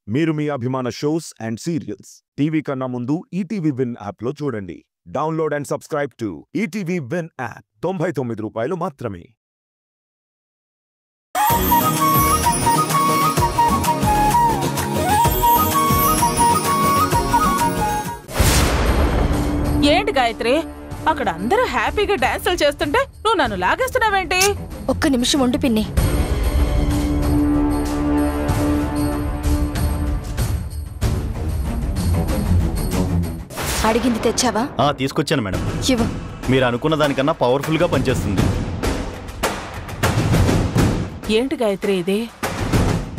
మీరు మీ అభిమాన shows and serials TV కన్నా ముందు ఈటీవీ విన్ యాప్లో చూడండి. Download and subscribe to ETV win app. 99 రూపాయలు మాత్రమే. ఏంటి గాయత్రి, అక్కడ అందరూ హ్యాపీగా డాన్సులు చేస్తుంటే నువ్వు నన్ను లాగేస్తున్నావేంటి? ఒక్క నిమిషం ఉండు పిన్ని. అడిగింది తెచ్చావా? తీసుకొచ్చాను మేడం. ఇవ్వు. మీరు అనుకున్న దానికన్నా పవర్ఫుల్ గా పనిచేస్తుంది. ఏంటి గాయత్రి ఇది?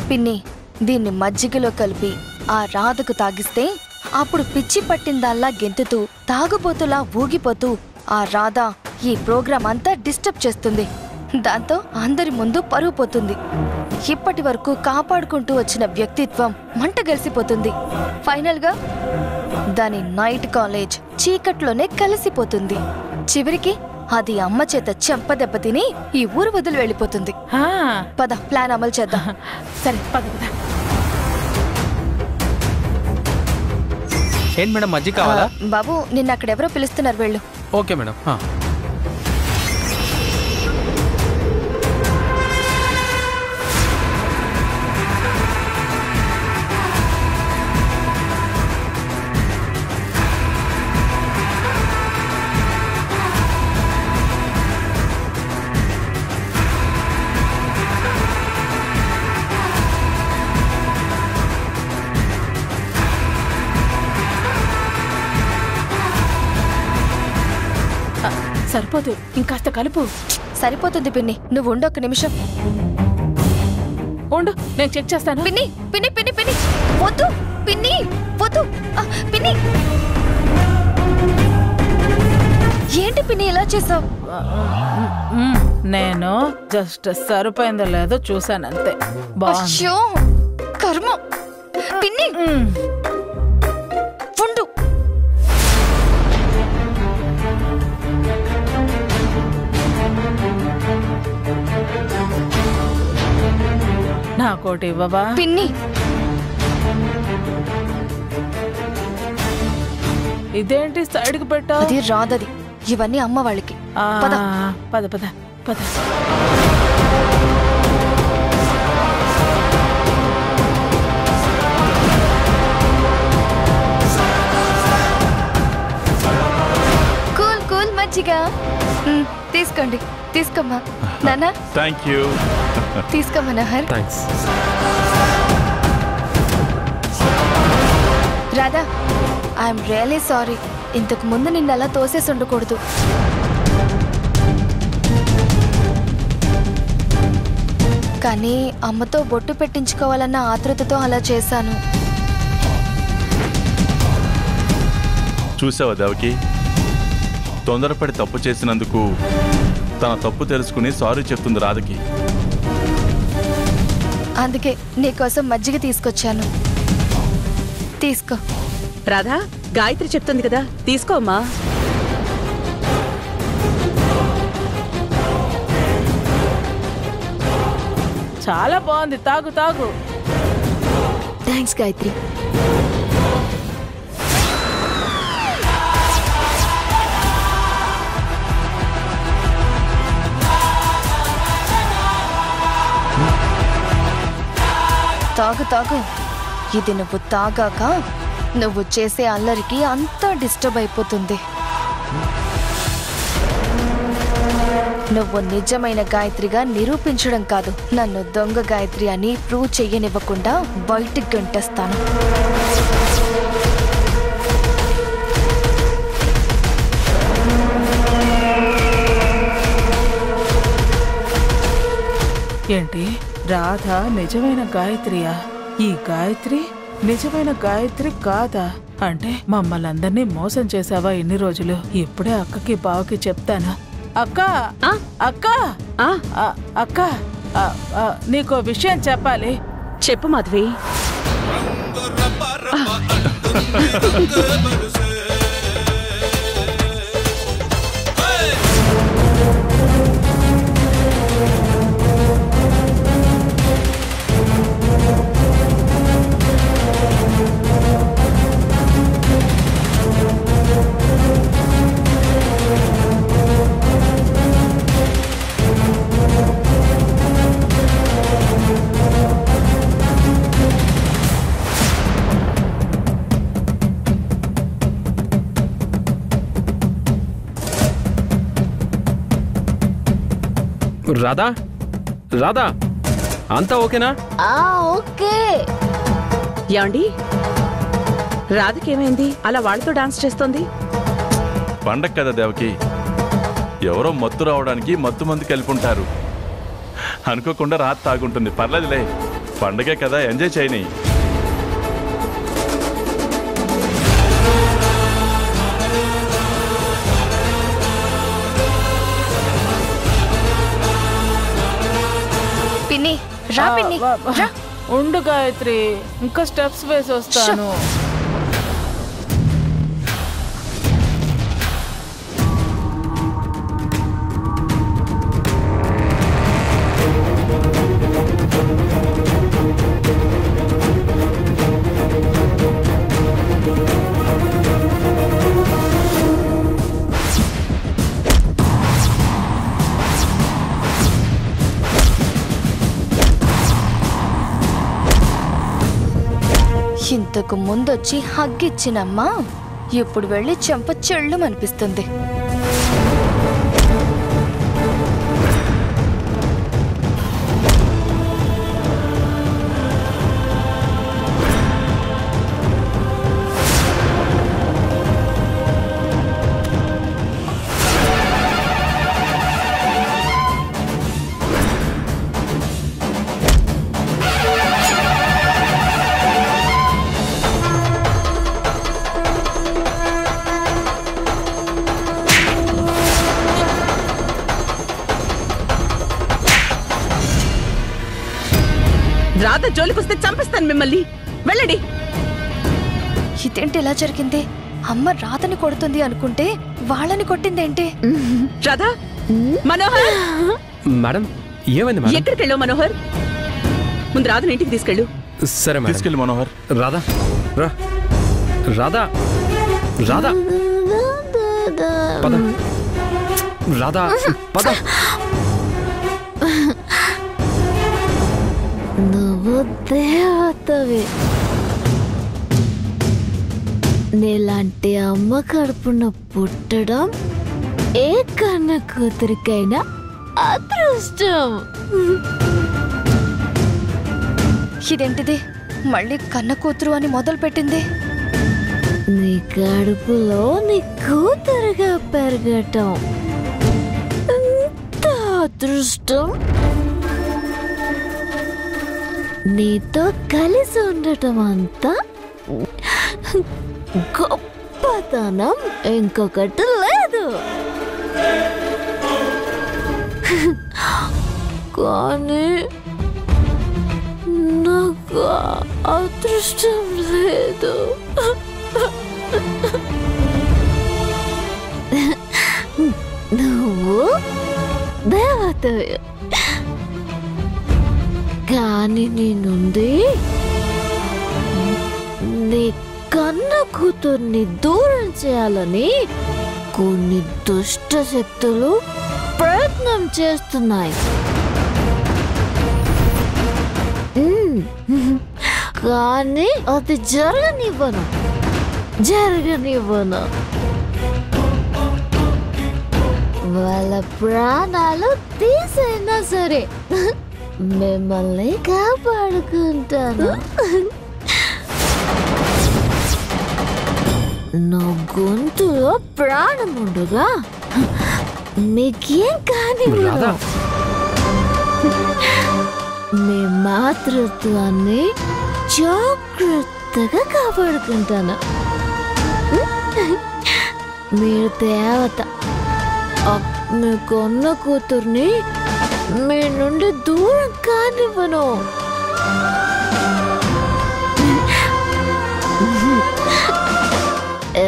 పిన్ని, దీన్ని మజ్జిగలో కలిపి ఆ రాధకు తాగిస్తే అప్పుడు పిచ్చి పట్టిందల్లా గెంతుతూ తాగుబోతులా ఊగిపోతూ ఆ రాధ ఈ ప్రోగ్రాం అంతా డిస్టర్బ్ చేస్తుంది. దాంతో అందరి ముందు పరువు పోతుంది. ఇప్పటి వరకు కాపాడుకుంటూ వచ్చిన వ్యక్తిత్వం మంట గలిసిపోతుంది. ఫైనల్ గా దాని నైట్ కాలేజ్ చీకట్లోనే కలిసిపోతుంది. చివరికి అది అమ్మ చేత చెంపదెబ్బ తిని ఈ ఊరు వదిలి వెళ్ళిపోతుంది. పద, ప్లాన్ అమలు చేద్దాం. సరే పద. ఏంటి మేడం, మజ్జిగ కావాలా? బాబు, నిన్న అక్కడెవరో పిలుస్తున్నారు, వెళ్ళు. Okay madam. సరిపోదు, ఇంకాస్త కలుపు. సరిపోతుంది పిన్ని, నువ్వు ఉండు ఒక్క నిమిషం. ఉండు, నేను చెక్ చేస్తాను. పిన్ని పిన్ని పిన్ని పిన్ని వద్దు, పిన్ని వద్దు, పిన్ని. ఏంటి పిన్ని ఇలా చేసావు? నేను జస్ట్ సరిపోయిందో లేదో చూసానంతే. బాగుంది. కర్మ. పిన్ని ఉండు. నాకోటి ఇవ్వవా? పిన్ని, ఇదేంటి సైడ్కి పెట్టావు? అది రాదది, ఇవన్నీ అమ్మ వాళ్ళకి. పద పద పద పద. కూల్ కూల్ మజ్జిగా తీసుకోండి. తీసుకోమ్మా. నాన్న, థ్యాంక్ యూ. తీసుకో Manohar. Thanks. Radha, I'm really sorry. ఇంతకు ముందు నిన్ను అలా తోసేసి ఉండకూడదు. కానీ అమ్మతో బొట్టు పెట్టించుకోవాలన్న ఆతృతతో అలా చేశాను. చూసావా దేవకి, తొందరపడి తప్పు చేసినందుకు తన తప్పు తెలుసుకుని సారీ చెప్తుంది రాధకి. అందుకే నీకోసం మజ్జిగ తీసుకొచ్చాను. తీసుకో. రాధా, గాయత్రి చెప్తుంది కదా, తీసుకోమ్మా. చాలా బాగుంది, తాగు తాగు. థ్యాంక్స్ గాయత్రి. తాగు తాగు. ఇది నువ్వు తాగాక నువ్వు చేసే అల్లరికి అంతా డిస్టర్బ్ అయిపోతుంది. నువ్వు నిజమైన గాయత్రిగా నిరూపించడం కాదు, నన్ను దొంగ గాయత్రి అని ప్రూవ్ చెయ్యనివ్వకుండా బయటికి గంటేస్తాను. ఏంటి, రాధ నిజమైన గాయత్రియా? ఈ గాయత్రి నిజమైన గాయత్రి కాదా? అంటే మమ్మల్ని అందరినీ మోసం చేసావా ఇన్ని రోజులు? ఇప్పుడే అక్కకి బావకి చెప్తాను. అక్క అక్క అక్క, నీకో విషయం చెప్పాలి. చెప్పు మాధవి. రాధా రాధా అంతా ఓకేనా? ఓకే. ఏమండి రాధకేమైంది అలా వాళ్ళతో డాన్స్ చేస్తోంది? పండగ కదా దేవకి, ఎవరో మత్తు రావడానికి మత్తు మంది కలిపి ఉంటారు. అనుకోకుండా రాత తాగుంటుంది. పర్లేదులే, పండగే కదా, ఎంజాయ్ చేయని. పిన్ని రా పిన్ని రా. ఉండు గాయత్రి, ఇంకా స్టెప్స్ వేసి వస్తాను. ఇంతకు ముందొచ్చి హగ్గిచ్చినమ్మా ఇప్పుడు వెళ్ళి చెంప చెళ్ళు అనిపిస్తుంది. రాధ జోలికొస్తే చంపేస్తాను మిమ్మల్ని. వెళ్ళండి. ఇదేంటి ఇలా జరిగింది? అమ్మ రాధని కొడుతుంది అనుకుంటే వాళ్ళని కొట్టిందేంటి? రాధా, మనోహర్ మేడం ఏమైంది మేడం? ఎక్కడికి వెళ్ళావు మనోహర్? ముందు రాధని ఇంటికి తీసుకెళ్ళు. సరే మేడం. తీసుకెళ్ళి మనోహర్. రాధా రా. రాధా రాధా పద. రాధా పద. నువ్వు దేవతవి. నీలాంటి అమ్మ కడుపున పుట్టడం ఏ కన్న కూతురికైనా అదృష్టం. ఇదేంటిది? మళ్ళీ కన్న కూతురు అని మొదలు పెట్టింది. నీ కడుపులో నీ కూతురుగా పెరగటం ఎంత అదృష్టం. నీతో కలిసి ఉండటం అంతా గొప్పతనం ఇంకొకటి లేదు. కానీ నాకు అదృష్టం లేదు. నువ్వు దేవతవి, కానీ నీ నుండి నీ కన్న కూతుర్ని దూరం చేయాలని కొన్ని దుష్ట శక్తులు ప్రయత్నం చేస్తున్నాయి. కానీ అది జరగనివ్వను. వాళ్ళ ప్రాణాలు తీసైనా సరే మిమ్మల్ని కాపాడుకుంటాను. నా గొంతులో ప్రాణం ఉండగా మీకేం కానీ మీ మాతృత్వాన్ని జాగ్రత్తగా కాపాడుకుంటాను. మీరు దేవత. మీ కొన్న కూతుర్ని మీ నుండి దూరం కానివ్వను.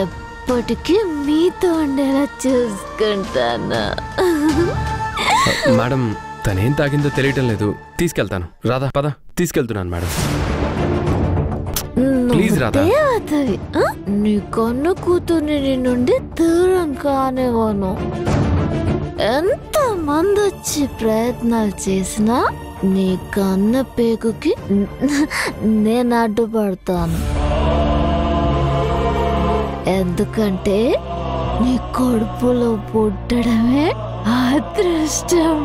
ఎప్పటికీ మీతో ఉండేలా చూసుకుంటాను. మేడం తనేం తాగిందో తెలియటం లేదు. తీసుకెళ్తాను. రాధా పద. తీసుకెళ్తున్నాను మేడం. ప్లీజ్ రాధా. దేవతవి. నీ కన్న కూతుర్ని నీ నుండి దూరం కానివ్వను. ఎంత మంది వచ్చి ప్రయత్నాలు చేసినా నీ కన్న పేగుకి నేను అడ్డుపడతాను. ఎందుకంటే నీ కడుపులో పుట్టడమే అదృష్టం.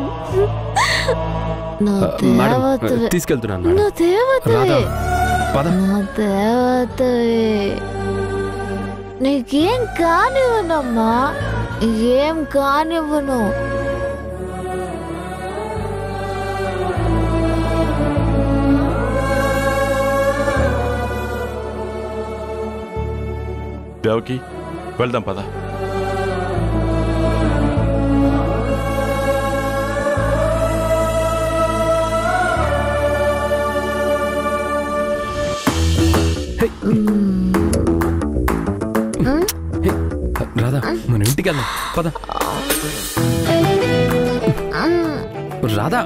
మేడం తీసుకెళ్తున్నాను మేడం. నువ్వు దేవతవే. రాధా పద. నువ్వు దేవతవే. నీకేం కానివ్వనమ్మా, ఏం కానివ్వను. దేవకి వెళ్దాం పద. రాధా మన ఇంటికి వెళ్దాం పద. రాధా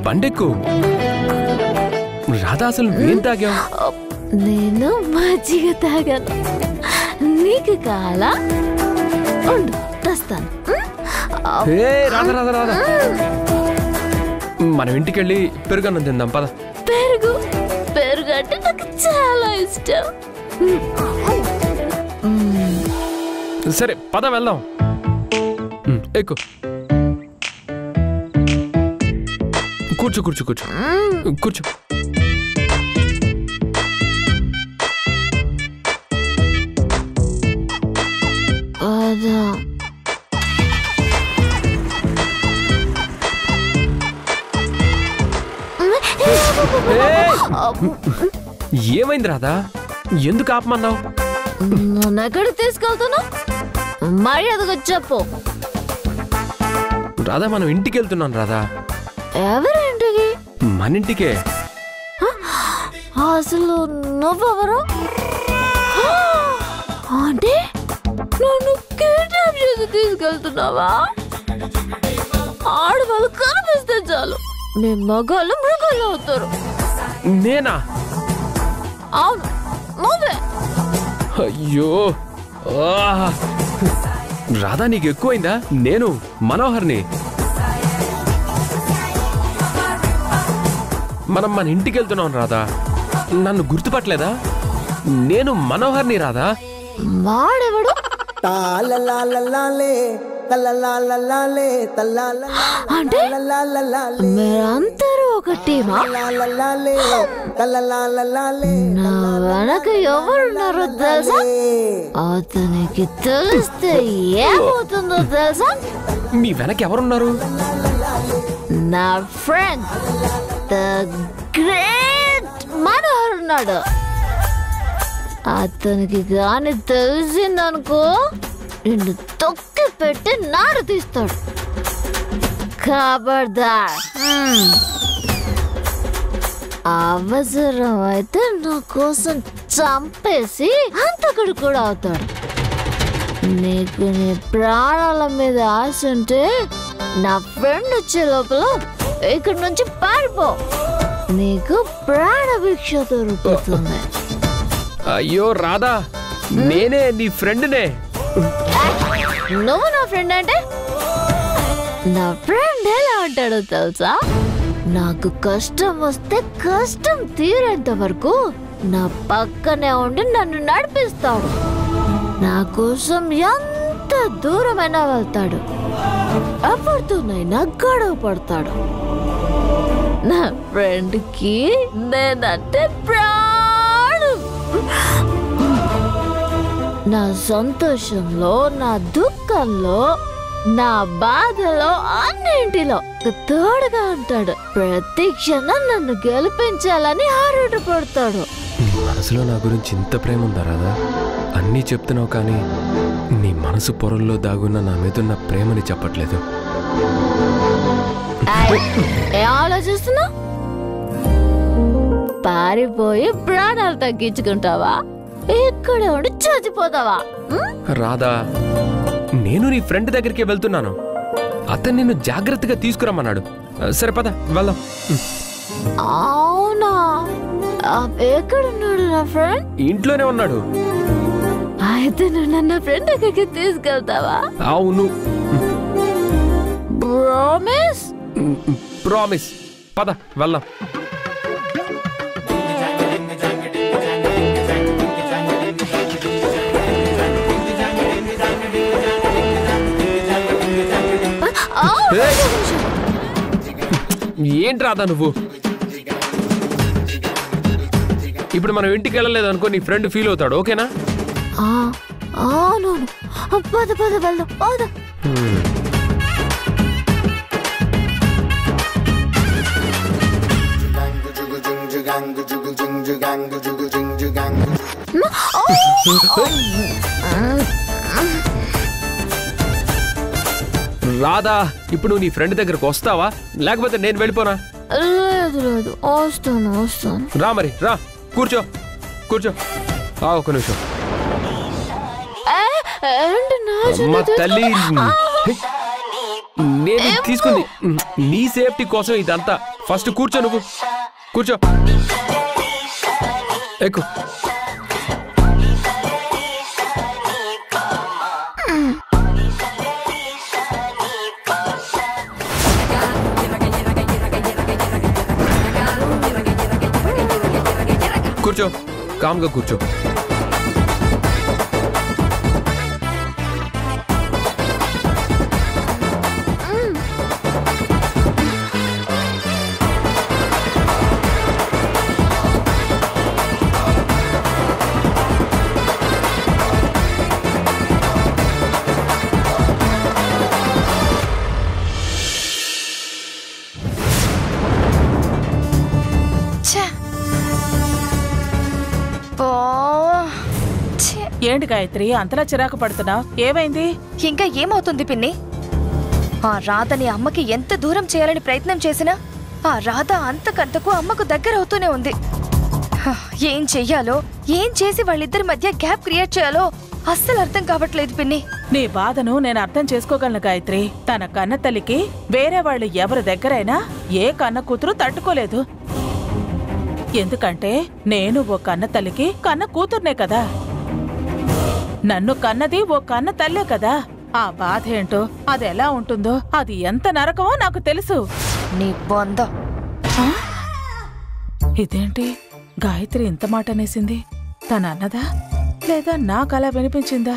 బండెక్కు. రాధా అసలు ఏం తాగావు? నేను మజ్జిగ తాగాను. నీకు కావాలా? ఉండు తెస్తాను. రాధా రాధా రాధా మనం ఇంటికి వెళ్ళి పెరుగన్నం తిందాం పద. పెరుగు పెరుగు అంటే నాకు చాలా ఇష్టం. సరే పద వెళ్దాం. ఎక్కు. కూర్చో కూర్చో కూర్చో కూర్చో. ఏమైంది రాధా? ఎందుకు ఆపమన్నావు? నన్ను ఎక్కడికి తీసుకెళ్తాను? మర్యాదగా చెప్పు. రాధా మనం ఇంటికి వెళ్తున్నాం రాధా. ఎవరింటికి? మన ఇంటికే. అసలు నువ్వెవరు? అంటే నన్ను కిడ్నాప్ చేసి తీసుకెళ్తున్నావా? ఆడవాళ్ళు కనిపిస్తే చాలు మీ మగాళ్ళు మృగాలు అవుతారు. నేనా? అవును నువ్వే. అయ్యో రాధా నీకు ఎక్కువైందా? నేను మనోహర్ని. మనం మన ఇంటికి వెళ్తున్నాం రాధా. నన్ను గుర్తుపట్టలేదా? నేను మనోహర్ని రాధా. వాడెవడు? అంటే మీరందరూ ఒక టీమా? నా వెనక ఎవరున్నారో తెలుసా? అతనికి తెలిస్తే ఏమవుతుందో తెలుసా? మీ వెనక ఎవరున్నారు? నా ఫ్రెండ్ ద గ్రేట్ మనోహర్ ఉన్నాడు. అతనికి గాని తెలిసిందనుకో నిన్ను తొక్కి పెట్టి నారు తీస్తాడు. ఖబర్దార్. అవసరం అయితే నా కోసం చంపేసి హంతకుడు కూడా అవుతాడు. నీకు నీ ప్రాణాల మీద ఆశ ఉంటే నా ఫ్రెండ్ వచ్చే లోపల ఇక్కడి నుంచి పారిపో. నీకు ప్రాణభిక్ష దొరుకుతుంది. అయ్యో రాధా, నేనే నీ ఫ్రెండ్నే. నువ్వు నా ఫ్రెండ్ అంటే? నా ఫ్రెండ్ ఎలా అంటాడో తెలుసా? నాకు కష్టం వస్తే కష్టం తీరేంత వరకు నా పక్కనే ఉండి నన్ను నడిపిస్తాడు. నా కోసం ఎంత దూరమైనా వెళ్తాడు. ఎవరితోనైనా గొడవ పడతాడు. నా ఫ్రెండ్కి నేనంటే ప్రాణం. నా సంతోషంలో, నా దుఃఖంలో, నా బాధలో, అన్నింటిలో తోడుగా ఉంటాడు. ప్రతి క్షణం నన్ను గెలిపించాలని ఆరాటపడతాడు. మనసులో నా గురించి ఇంత ప్రేమ ఉందా రాధా? అన్నీ చెప్తున్నావు కానీ నీ మనసు పొరల్లో దాగున్న నా మీదున్న ప్రేమని చెప్పట్లేదు. ఏం ఆలోచిస్తున్నా? పారిపోయి ప్రాణాలు తగ్గించుకుంటావా? ఇక్కడ ఉండి చచ్చిపోతావా? రాధా, నేను నీ ఫ్రెండ్ దగ్గరికి వెళ్తున్నాను. అతను నిన్ను జాగ్రత్తగా తీసుకురమ్మన్నాడు. సరే పద వెళ్దాం. అవునా? ఎక్కడున్నాడు నా ఫ్రెండ్? ఇంట్లోనే ఉన్నాడు. అయితే నువ్వు నన్ను ఫ్రెండ్ దగ్గరికి తీసుకెళ్తావా? అవును. ప్రామిస్? ప్రామిస్. పద వెళ్దాం. Oh! ఏంటి రాదా నువ్వు? ఇప్పుడు మనం ఇంటికి వెళ్ళలేదు అనుకో, నీ ఫ్రెండ్ ఫీల్ అవుతాడు. ఓకేనా? అవును, పద పద వెళ్దాం, పద. రాధా, ఇప్పుడు నువ్వు నీ ఫ్రెండ్ దగ్గరకు వస్తావా లేకపోతే నేను వెళ్ళిపోనా? లేదు లేదు, వస్తాను. రా మరి, రా, కూర్చో కూర్చో. ఒక నిమిషం. అమ్మ తల్లి, నేను తీసుకుంది నీ సేఫ్టీ కోసం ఇదంతా. ఫస్ట్ కూర్చో, నువ్వు కూర్చో, ఎక్కు. కూర్చో, కామ్గా కూర్చో. ఏంటి గాయత్రి అంతలా చిరాకు పడుతున్నావు? ఏమైంది? ఇంకా ఏమవుతుంది పిన్ని? ఆ రాధని అమ్మకి ఎంత దూరం చేయాలని ప్రయత్నం చేసినా ఆ రాధ అంతకంతకు అమ్మకు దగ్గర అవుతూనే ఉంది. ఏం చెయ్యాలో, ఏం చేసి వాళ్ళిద్దరి మధ్య గ్యాప్ క్రియేట్ చేయాలో అస్సలు అర్థం కావట్లేదు పిన్ని. నీ బాధను నేను అర్థం చేసుకోగలను గాయత్రి. తన కన్న తల్లికి వేరే వాళ్ళు ఎవరి దగ్గరైనా ఏ కన్న కూతురు తట్టుకోలేదు. ఎందుకంటే నేను ఓ కన్న తల్లికి కన్న కూతుర్నే కదా. నన్ను కన్నది ఓ కన్న తల్లే కదా. ఆ బాధ ఏంటో, అది ఎలా ఉంటుందో, అది ఎంత నరకమో నాకు తెలుసు. నీ బొంద. ఇదేంటి గాయత్రి ఇంత మాట అనేసింది? తన అన్నదా లేదా నాకలా వినిపించిందా?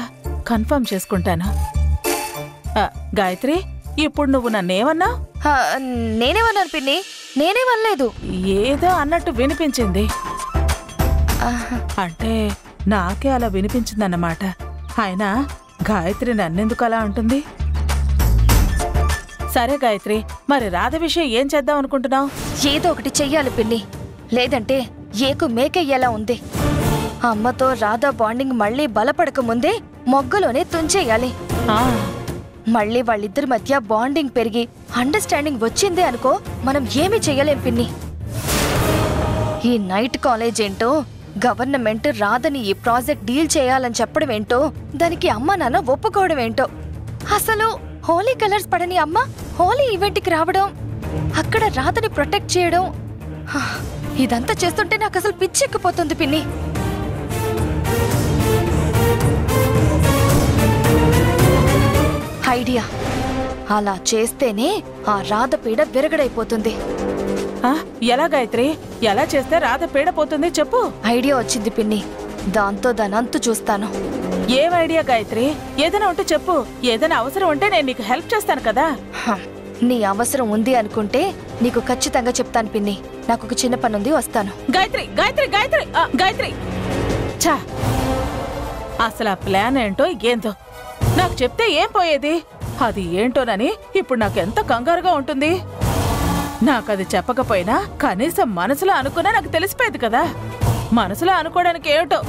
కన్ఫర్మ్ చేసుకుంటాను. గాయత్రి, ఇప్పుడు నువ్వు నన్నేమన్నా? నేనేమన్నాను పిన్ని? నేనేమనలేదు. ఏదో అన్నట్టు వినిపించింది. అంటే నాకే అలా వినిపించిందన్నమాట. అయినా గాయత్రి నన్నెందుకు అలా ఉంటుంది? సరే గాయత్రి, మరి రాధ విషయం ఏం చేద్దాం అనుకుంటున్నావు? ఏదో ఒకటి చెయ్యాలి పిన్ని, లేదంటే ఏకు మేకయ్యేలా ఉంది. అమ్మతో రాధ బాండింగ్ మళ్ళీ బలపడక ముందే మొగ్గలోనే తుంచేయాలి. మళ్ళీ వాళ్ళిద్దరి మధ్య బాండింగ్ పెరిగి అండర్స్టాండింగ్ వచ్చిందే అనుకో, మనం ఏమీ చెయ్యలేం పిన్ని. ఈ నైట్ కాలేజ్ ఏంటో, గవర్నమెంట్ రాధని ఈ ప్రాజెక్ట్ డీల్ చేయాలని చెప్పడం ఏంటో, దానికి అమ్మ నాన్న ఒప్పుకోవడం ఏంటో. అసలు హోలీ కలర్స్ పడని అమ్మ హోలీ ఈవెంట్కి రావడం, అక్కడ రాధని ప్రొటెక్ట్ చేయడం, ఇదంతా చేస్తుంటే నాకు అసలు పిచ్చెక్కిపోతుంది పిన్ని. ఐడియా, అలా చేస్తేనే ఆ రాధ పీడ విరగడైపోతుంది. ఎలా గాయత్రి? ఎలా చేస్తే రాధ పీడపోతుంది చెప్పు. ఐడియా వచ్చింది పిన్ని, దాంతో దానంతు చూస్తాను. ఏం ఐడియా గాయత్రి? ఏదైనా ఉంటే చెప్పు. ఏదైనా అవసరం ఉంటే నేను నీకు హెల్ప్ చేస్తాను కదా. నీ అవసరం ఉంది అనుకుంటే నీకు ఖచ్చితంగా చెప్తాను పిన్ని. నాకు ఒక చిన్న పని ఉంది, వస్తాను. గాయత్రి గాయత్రి గాయత్రి గాయత్రి, ఛా, అసలు ఆ ప్లాన్ ఏంటో ఏందో నాకు చెప్తే ఏం పోయేది? అది ఏంటోనని ఇప్పుడు నాకెంత కంగారుగా ఉంటుంది. నాకది చెప్పకపోయినా కనీసం మనసులో అనుకున్నా నాకు తెలిసిపోయేది కదా. మనసులో అనుకోవడానికి ఏమిటో.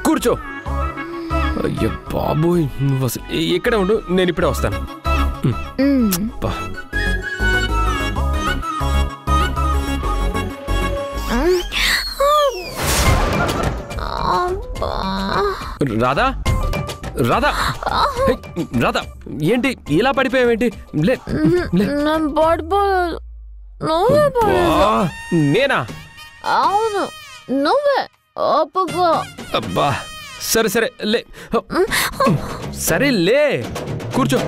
కూర్చో. అయ్యో బాబోయ్, నువ్వు అసలు ఇక్కడే ఉండు, నేను ఇప్పుడే వస్తాను. రాధా, రాధా, రాధా, ఏంటి ఇలా పడిపోయావేంటి? నేనా? అవును, నువ్వే. అబ్బా, సరే సరే లే, సరే లే, కూర్చో.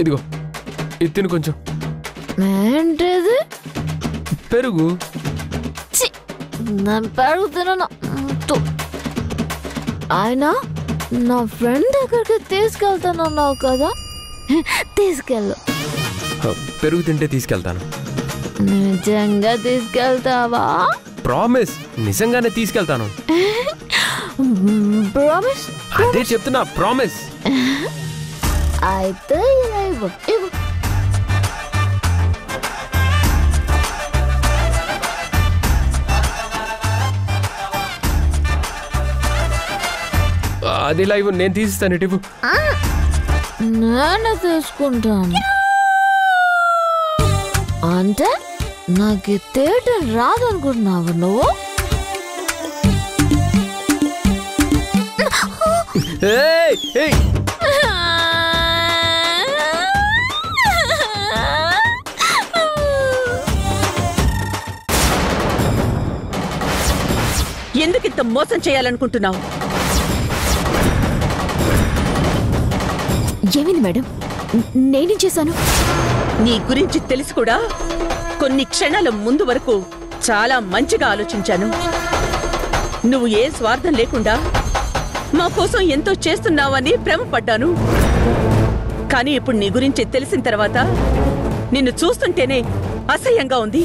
ఇదిగో ఇది తిను కొంచెం. ఏంటిది? పెరుగు. నేను పెరుగుతున్నాను. ఆయన నా ఫ్రెండ్ దగ్గరికి తీసుకెళ్తానన్నావు కదా, తీసుకెళ్ళు. పెరుగు తింటే తీసుకెళ్తాను. నిజంగా తీసుకెళ్తావా? ప్రామిస్, నిజంగానే తీసుకెళ్తాను. ప్రామిస్? అదే చెప్తున్నా, ప్రామిస్. అయితే ఇలా ఇవ్వు. అది ఇలా ఇవ్వు, నేను తీసిస్తాను. ఇటు నేను తీసుకుంటాను. అంటే నాకు తేయటం రాదనుకుంటున్నావు నువ్వు? ఎందుకింత మోసం చేయాలనుకుంటున్నావు? ఏమైంది మేడం? నేనేం చేశాను? నీ గురించి తెలిసి కూడా కొన్ని క్షణాల ముందు వరకు చాలా మంచిగా ఆలోచించాను. నువ్వు ఏ స్వార్థం లేకుండా మా కోసం ఎంతో చేస్తున్నావని భ్రమపడ్డాను. కానీ ఇప్పుడు నీ గురించి తెలిసిన తర్వాత నిన్ను చూస్తుంటేనే అసహ్యంగా ఉంది.